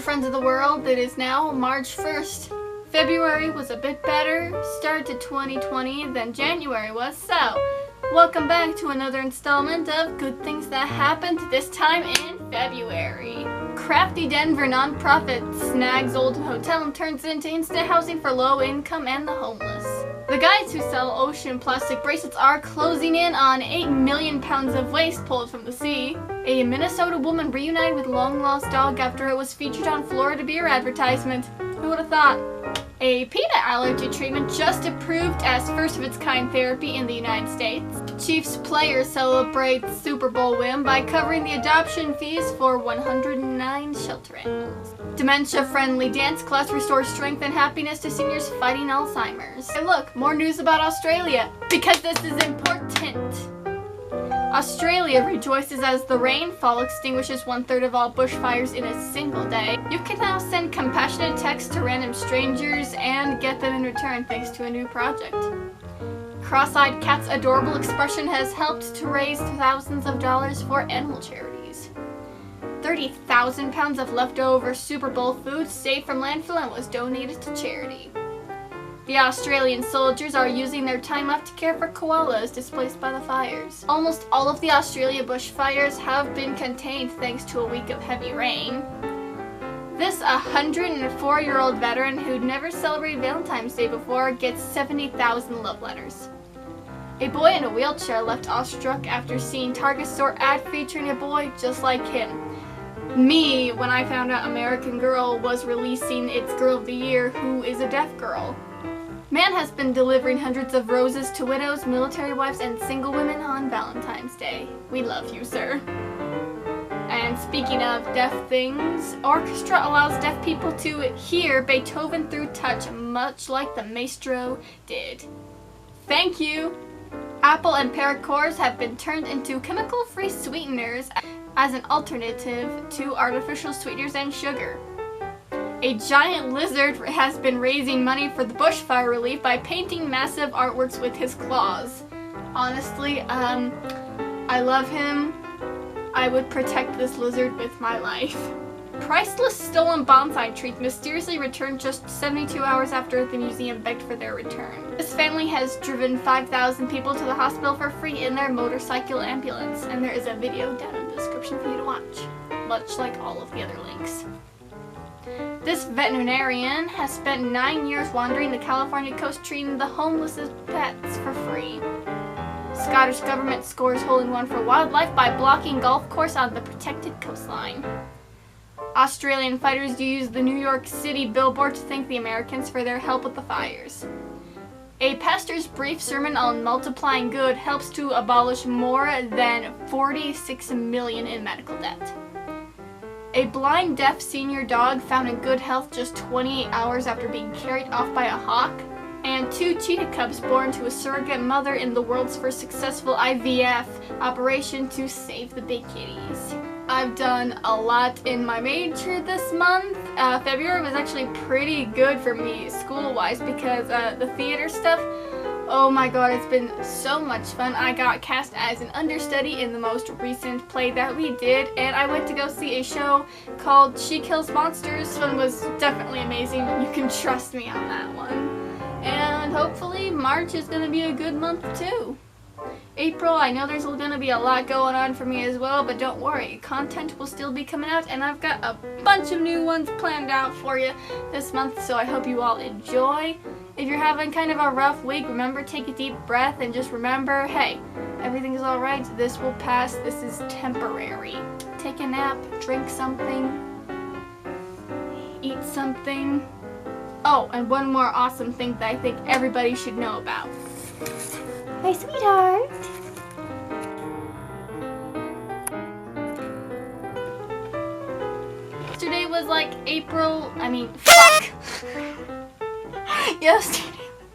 friends of the world, it is now March 1st. February was a bit better start to 2020 than January was, so welcome back to another installment of Good Things That Happened, this time in February. Crafty Denver nonprofit snags old hotel and turns it into instant housing for low income and the homeless. The guys who sell ocean plastic bracelets are closing in on 8 million pounds of waste pulled from the sea. A Minnesota woman reunited with long-lost dog after it was featured on Florida beer advertisement. Who would have thought? A peanut allergy treatment just approved as first-of-its-kind therapy in the United States. Chiefs players celebrate Super Bowl win by covering the adoption fees for 109 shelter animals. Dementia-friendly dance class restores strength and happiness to seniors fighting Alzheimer's. Hey look, more news about Australia, because this is important. Australia rejoices as the rainfall extinguishes 1/3 of all bushfires in a single day. You can now send compassionate texts to random strangers and get them in return thanks to a new project. Cross-eyed cat's adorable expression has helped to raise thousands of dollars for animal charities. 30,000 pounds of leftover Super Bowl food saved from landfill and was donated to charity. The Australian soldiers are using their time off to care for koalas displaced by the fires. Almost all of the Australia bushfires have been contained thanks to a week of heavy rain. This 104-year-old veteran who'd never celebrated Valentine's Day before gets 70,000 love letters. A boy in a wheelchair left awestruck after seeing Target store ad featuring a boy just like him. Me, when I found out American Girl was releasing its Girl of the Year, who is a deaf girl. Man has been delivering hundreds of roses to widows, military wives, and single women on Valentine's Day. We love you, sir. And speaking of deaf things, orchestra allows deaf people to hear Beethoven through touch, much like the maestro did. Thank you! Apple and pear cores have been turned into chemical-free sweeteners as an alternative to artificial sweeteners and sugar. A giant lizard has been raising money for the bushfire relief by painting massive artworks with his claws. Honestly, I love him. I would protect this lizard with my life. Priceless stolen bonsai trees mysteriously returned just 72 hours after the museum begged for their return. This family has driven 5,000 people to the hospital for free in their motorcycle ambulance, and there is a video down in the description for you to watch, much like all of the other links. This veterinarian has spent 9 years wandering the California coast treating the homeless as pets for free. Scottish government scores hole-in-one for wildlife by blocking golf course on the protected coastline. Australian fighters use the New York City billboard to thank the Americans for their help with the fires. A pastor's brief sermon on multiplying good helps to abolish more than 46 million in medical debt. A blind deaf senior dog found in good health just 28 hours after being carried off by a hawk. And 2 cheetah cubs born to a surrogate mother in the world's first successful IVF operation to save the big kitties. I've done a lot in my major this month. February was actually pretty good for me school-wise because the theater stuff, oh my god, it's been so much fun. I got cast as an understudy in the most recent play that we did, and I went to go see a show called She Kills Monsters. This one was definitely amazing. You can trust me on that one. And hopefully March is going to be a good month too. April, I know there's going to be a lot going on for me as well, but don't worry, content will still be coming out, and I've got a bunch of new ones planned out for you this month, so I hope you all enjoy. If you're having kind of a rough week, remember, take a deep breath and just remember, hey, everything's alright, this will pass, this is temporary. Take a nap, drink something, eat something. Oh, and one more awesome thing that I think everybody should know about. Hi, sweetheart. Yesterday was like fuck. Yes.